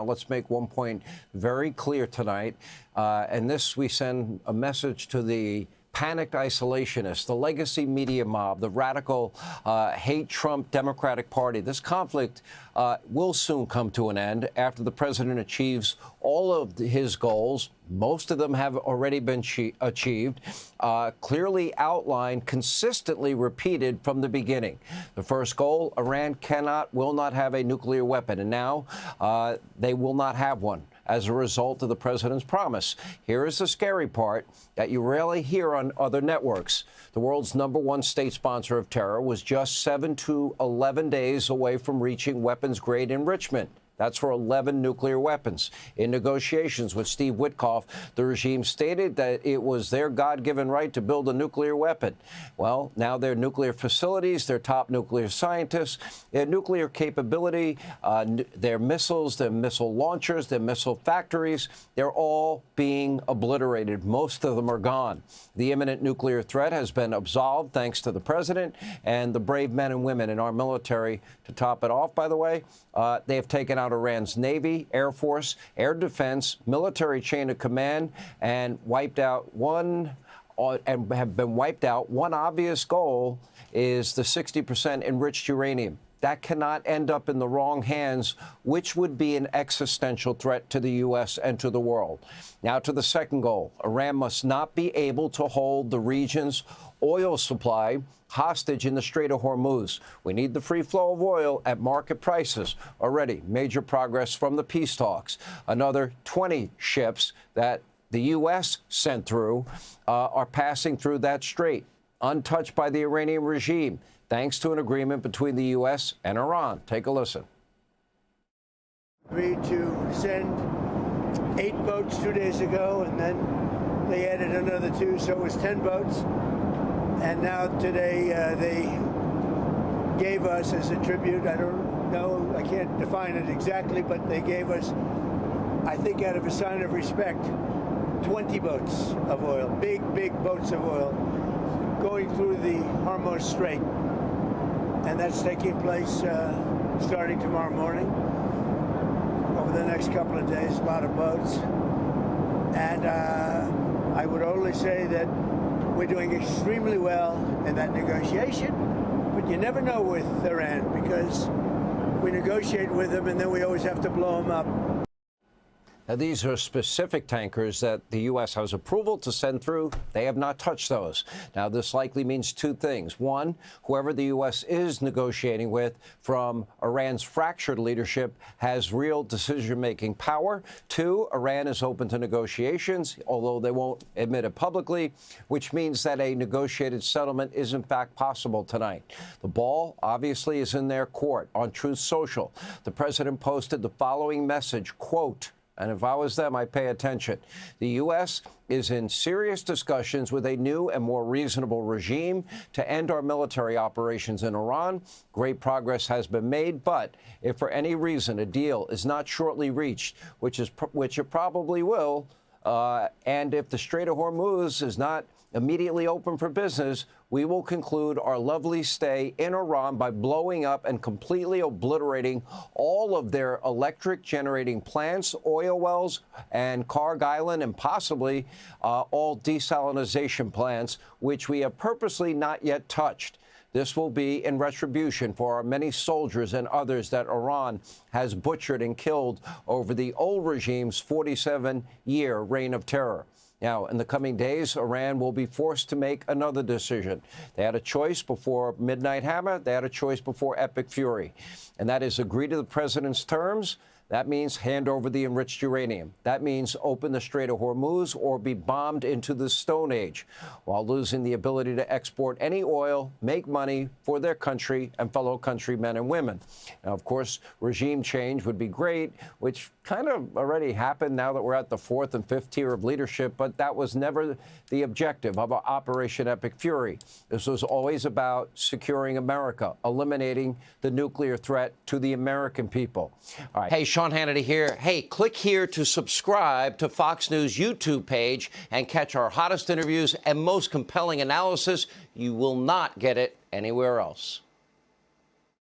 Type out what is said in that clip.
Let's make one point very clear tonight, and this we send a message to the panicked isolationists, the legacy media mob, the radical hate Trump Democratic Party. This conflict will soon come to an end after the president achieves all of his goals. Most of them have already been achieved, clearly outlined, consistently repeated from the beginning. The first goal, Iran will not have a nuclear weapon, and now they will not have one as a result of the president's promise. Here is the scary part that you rarely hear on other networks. The world's #1 state sponsor of terror was just 7 to 11 days away from reaching weapons-grade enrichment. That's for 11 nuclear weapons. In negotiations with Steve Witkoff, the regime stated that it was their God-given right to build a nuclear weapon. Well, now their nuclear facilities, their top nuclear scientists, their nuclear capability, their missiles, their missile launchers, their missile factories, they're all being obliterated. Most of them are gone. The imminent nuclear threat has been absolved thanks to the president and the brave men and women in our military. To top it off, by the way, they have taken out Iran's Navy, Air Force, Air Defense, military chain of command, and have been wiped out. One obvious goal is the 60% enriched uranium. That cannot end up in the wrong hands, which would be an existential threat to the U.S. and to the world. Now to the second goal. Iran must not be able to hold the region's oil supply hostage in the Strait of Hormuz. We need the free flow of oil at market prices. Already major progress from the peace talks. Another 20 ships that the U.S. sent through are passing through that strait, untouched by the Iranian regime, thanks to an agreement between the U.S. and Iran. Take a listen. Agreed to send 8 boats 2 days ago, and then they added another 2, so it was 10 boats. And now today they gave us as a tribute, I don't know, I can't define it exactly, but they gave us, I think out of a sign of respect, 20 boats of oil, big boats of oil, going through the Hormuz Strait. And that's taking place starting tomorrow morning. Over the next couple of days, a lot of boats. And I would only say that we're doing extremely well in that negotiation, but you never know with Iran because we negotiate with them and then we always have to blow them up. Now, these are specific tankers that the U.S. has approval to send through. They have not touched those. Now, this likely means 2 things. One, whoever the U.S. is negotiating with from Iran's fractured leadership has real decision-making power. 2, Iran is open to negotiations, although they won't admit it publicly, which means that a negotiated settlement is, in fact, possible tonight. The ball, obviously, is in their court. On Truth Social, the president posted the following message, quote, and if I was them, I'd pay attention. The U.S. is in serious discussions with a new and more reasonable regime to end our military operations in Iran. Great progress has been made, but if for any reason a deal is not shortly reached, which it probably will, and if the Strait of Hormuz is not immediately open for business, we will conclude our lovely stay in Iran by blowing up and completely obliterating all of their electric generating plants, oil wells, and Karg Island, and possibly all desalinization plants, which we have purposely not yet touched. This will be in retribution for our many soldiers and others that Iran has butchered and killed over the old regime's 47-year reign of terror. Now, in the coming days, Iran will be forced to make another decision. They had a choice before Midnight Hammer. They had a choice before Epic Fury. And that is agree to the president's terms. That means hand over the enriched uranium. That means open the Strait of Hormuz or be bombed into the Stone Age, while losing the ability to export any oil, make money for their country and fellow countrymen and women. Now, of course, regime change would be great, which kind of already happened now that we're at the 4th and 5th tier of leadership, but that was never the objective of Operation Epic Fury. This was always about securing America, eliminating the nuclear threat to the American people. All right. Hey, Sean Hannity here. Hey, click here to subscribe to Fox News YouTube page and catch our hottest interviews and most compelling analysis. You will not get it anywhere else.